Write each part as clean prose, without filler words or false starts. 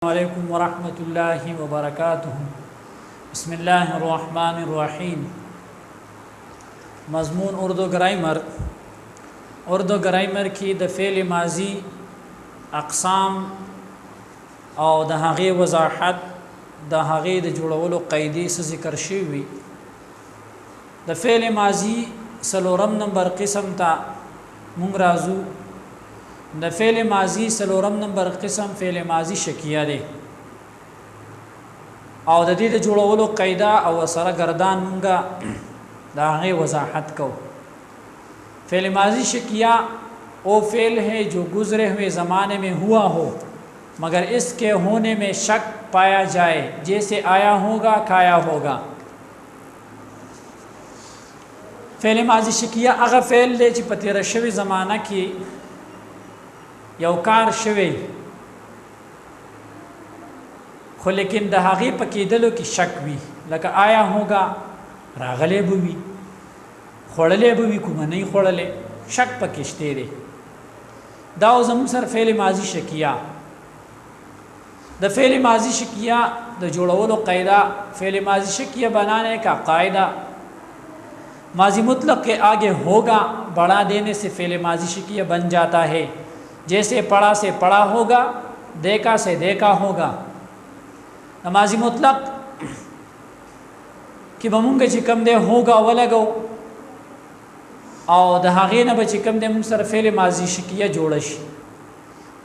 वालेकुम वरहमतुल्लाहि वबरकातुहू। बिस्मिल्लाहिर्रहमानिर्रहीम। मज़मून उर्दू ग्रामर की द फ़ेल माजी अक़साम और द हग़े वज़ाहत द हग़े द जोड़वलो क़ैदे से ज़िक्र शवी। द फ़ेल माजी सलोरम नंबर क़िस्म ता मुंगराजू द फ़ेल माजी सलोरम नंबर क़िस्म फ़ेल माजी शकिया दे और द दे जोड़वलो क़ैदा और सर गर्दान मुंगा दागे वज़ाहत को। फ़ेल माजी शकिया वो फ़ेल है जो गुज़रे हुए ज़माने में हुआ हो मगर इसके होने में शक पाया जाए, जैसे आया होगा खाया होगा। फ़ेल माजी शकिया अगर फ़ेल दे ची पतेर शवी ज़माना की यौकार शवे खो लेकिन दहागी पकीदलो की शक भी लका आया होगा रागले भी खोड़ले भी कुमा नहीं खोड़ले शक पकिश्ते रे दाओ जम सर फ़ेल माजी शकिया द फ़ेल माजी शकिया द जोड़वलो क़ैदा फ़ेल माजी शकिया बनाने का कायदा माजी मुतलक़ के आगे होगा बढ़ा देने से फ़ेल माजी शकिया बन जाता है। जैसे पढ़ा से पढ़ा होगा, देखा से देखा होगा। नमाजी मुतलक़ कि बमुंगे चिकम दे होगा वलगो और दहागे न बचिकम दे मुंग सर फ़ेल माजी शकिया जोड़श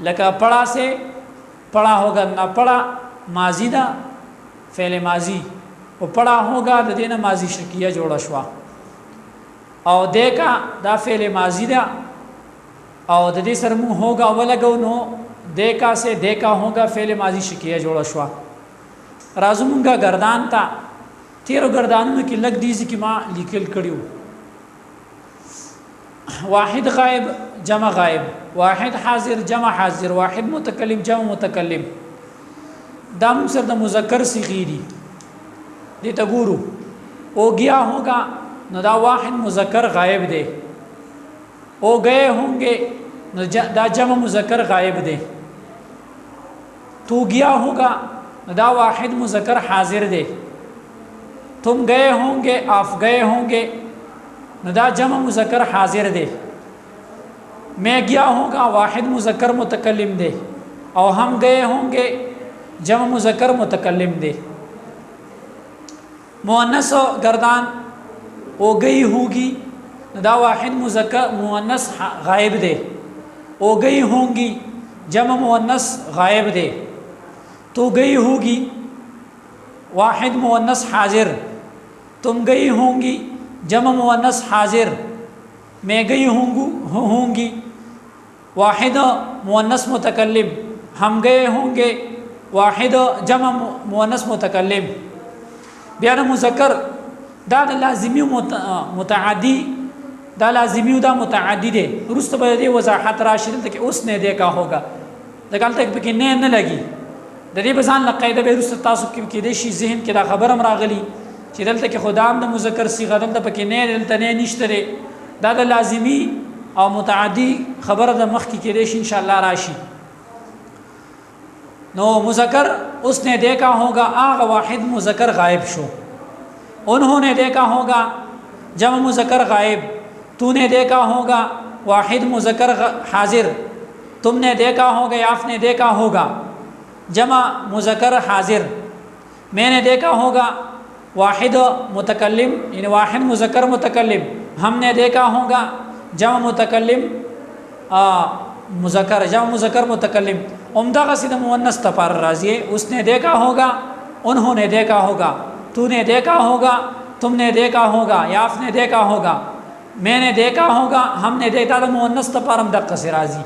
लका पढ़ा से पढ़ा होगा ना पढ़ा माजी दा फ़ेल माजी वो पढ़ा होगा द देना माजी शकिया जोड़शवा और देखा दा फ़ेल माजी दा और ददी सरमु होगा वलगो नो देखा से देखा होगा फ़ेल माजी शकिया जोड़ा शुआ। राजुमुंगा गर्दान था तेरो गर्दान में की लग दीजी की माँ लिखल कड़ियो वाहिद गायब जमा गायब, वाहिद हाजिर जमा हाजिर, वाहिद मुतकल्लिम जमा मुतकल्लिम। दाम सर द मुज़क्कर सिगीरी दे तगुरु ओ गया होगा नदा वाहिद मुज़क्कर गायब दे ओ गए होंगे दा जमा मुज़क्कर गायब दे। तू गया होगा दा वाहिद मुज़क्कर हाजिर दे। तुम गए होंगे आप गए होंगे दा जमा मुज़क्कर हाजिर दे। मैं गया होगा वाहिद मुज़क्कर मुतकल्लिम दे और हम गए होंगे जमा मुज़क्कर मुतकल्लिम दे। मुअन्नस गर्दान ओ गई होगी दा वाहिद मुज़क्कर मुअन्नस गायब दे। ओ गई होंगी जमा मुअन्नस गायब दे। तो गई होगी वाहिद मुअन्नस हाजिर, तुम गई होंगी जमा मुअन्नस हाजिर। मैं गई होंगी वाहिद मुअन्नस मुतकल्लिम, हम गए होंगे वाहिद जमा मुअन्नस मुतकल्लिम। बियान मुज़क्कर दा लाज़िमी मुतअद्दी दा लाज़िमी दा मुतअद्दी दे रुस्त बदे वज़ाहत राशिद तक उसने देखा होगा दकाल तक कि ने न लगी दे बजान लक़ैदा बे रुस्त तासुब की देशी ज़हन के दा खबर रागली चिदल तक खुदाम द मुज़क्कर सी गदम द पके ने तने निश्तरे दा लाज़िमी और मुतअद्दी खबर द मख की देशी इंशाअल्लाह राशि नो मुज़क्कर उसने देखा होगा आग वाहिद मुज़क्कर गायब शो। उन्होंने देखा होगा जमा मुज़क्कर गायब, तूने देखा होगा वाहिद मुज़क्कर हाजिर, तुमने देखा होगा आपने देखा होगा जमा मुज़क्कर हाजिर। मैंने देखा होगा वाहिद मुतकल्लिम यानी वाहिद मुज़क्कर मुतकल्लिम, हमने देखा होगा जमा मुतकल्लिम मुज़क्कर जमा मुज़क्कर मुतकल्लिम। उम्दा का सीधा मुअन्नस तपार राज़ी उसने देखा होगा, उन्होंने देखा होगा, तूने देखा होगा, तुमने देखा होगा या आपने देखा होगा, मैंने देखा होगा, हमने देखा तो मुअन्नस तपारम दक्का से राज़ी।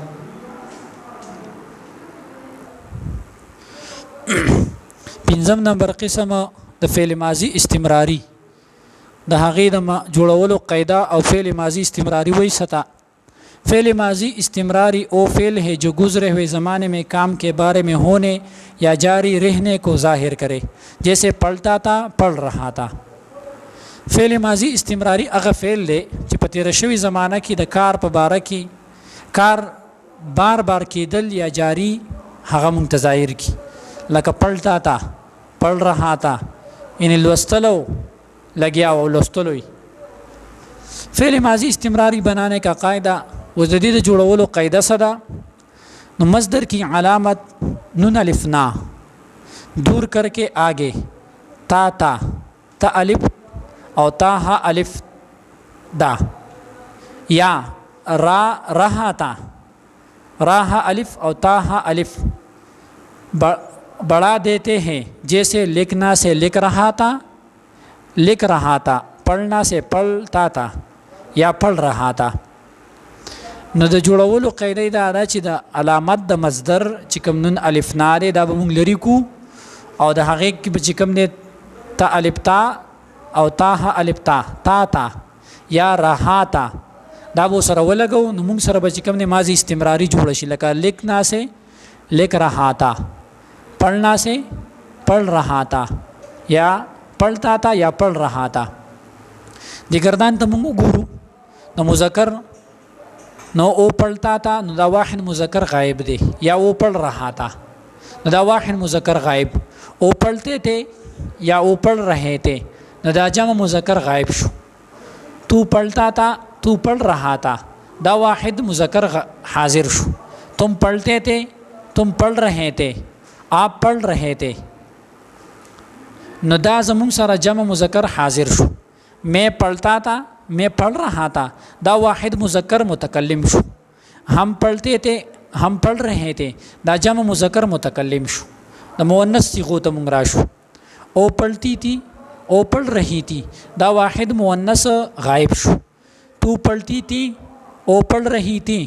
पिंजम नंबर क़िस्म द फ़ेल माजी इस्तिमरारी द हग़े द जोड़वलो क़ैदा और फ़ेल माजी इस्तिमरारी वही सता। फ़ेल माजी इस्तिमरारी वो फ़ेल है जो गुज़रे हुए ज़माने में काम के बारे में होने या जारी रहने को ज़ाहिर करे, जैसे पढ़ता था पढ़ रहा था। फ़ेल माजी इस्तिमरारी अगर फ़ेल दे कि पतेर शवी ज़माना की द कार पबारा की कार बार बार कीदल या जारी हगा मुंतज़ाहिर की لکه پلتا تا پل رها تا یعنی لوستلو لگیا او لوستلو. فعل ماضی استمراری بنانے کا قاعدہ و جدید جوړولو قاعده صدا نو مصدر کی علامت نون الف نا دور کر کے آگے تا تا تا الف او تا ہا الف دا یا را رہا تا را ہا الف او تا ہا الف بڑھا دیتے ہیں جیسے لکھنا سے لکھ رہا تھا پڑھنا سے پڑھتا تھا یا پڑھ رہا تھا. نو د جوړولو قاعده دا چې د علامت د مصدر چې کوم نون الف نا دی دا به موږ لري کو او د هغې کې چې کوم دی تا الف تا او تا ها الف تا تا تا یا رها تا دا به سره ولګو نو موږ سره به چې کوم دی ماضي استمراري جوړ شي لکه لکھنا سے لکھ رہا تھا پڑھنا سے پڑھ رہا تھا یا پڑھتا تھا یا پڑھ رہا تھا. د گردان ته موږ وګورو نو مذکر نو او پڑھتا تھا نو دا واحد مذکر غائب دی یا او پڑھ رہا تھا نو دا واحد مذکر غائب. او پڑھتے تھے یا او پڑھ رہے تھے نو دا جمع مذکر غائب شو. تو پڑھتا تھا تو پڑھ رہا تھا دا واحد مذکر حاضر شو. تم پڑھتے تھے تم پڑھ رہے تھے آپ پڑھ رہے تھے نو دا زمون سره جمع مذکر حاضر شو. میں پڑھتا تھا میں پڑھ رہا تھا دا واحد مذکر متکلم شو. ہم پڑھتے تھے ہم پڑھ رہے تھے دا جمع مذکر متکلم شو. دا مؤنث صيغو ته مونږ راشو. او پڑھتی تھی او پڑھ رہی تھی دا واحد مؤنث غائب شو. تو پڑھتی تھی او پڑھ رہی تھی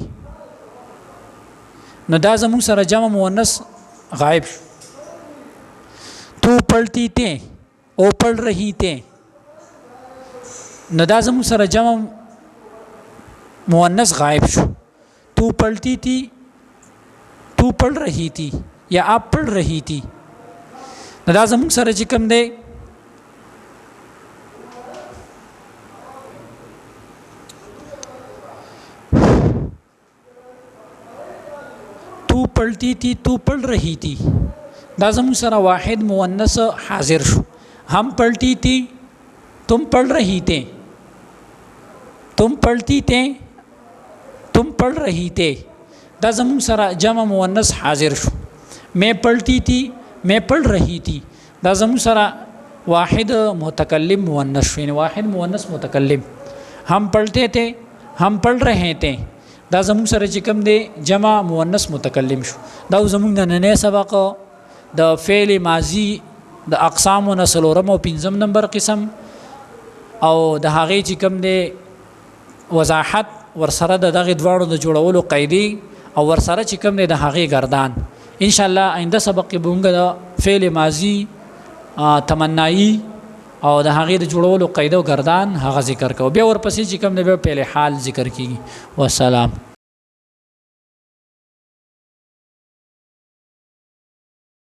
نو دا زمون سره جمع مؤنث غائب شو. تو پڑھتی تھے او پڑھ رہی تھے نو دا زمون سره جمع مؤنث غائب شو. تو پڑھتی تھی تو پڑھ رہی تھی یا آپ پڑھ رہی تھی نو دا زمون سره چې کوم دی تو پڑھتی تھی تو پڑھ رہی تھی دا زمون سره واحد مؤنث حاضر شو. ہم پڑھتی تھی تم پڑھ رہی تھے تم پڑھتی تھے تم پڑھ رہی تھے دا زمون سره جمع مؤنث حاضر شو. میں پڑھتی تھی میں پڑھ رہی تھی دا زمون سره واحد متکلم مؤنث شو یعنی واحد مؤنث متکلم. ہم پڑھتے تھے ہم پڑھ رہے تھے دا زمون سره چې کوم دی جمع مؤنث متکلم شو. دا زمون د نن سبق د فعل ماضی د اقسام او څلورم او پنځم نمبر قسم او د هغې چې کوم دی وضاحت ورسره د دغه دواړو د جوړولو قاعدې او ورسره چې کوم دی د هغې گردان ان شاء الله آینده سبق کې به موږ د فعل ماضی تمنایی او د هغې د جوړولو قاعده او گردان هغه ذکر کوو. بیا ورپسې چې کوم دی بیا فعل حال ذکر کیږي. والسلام.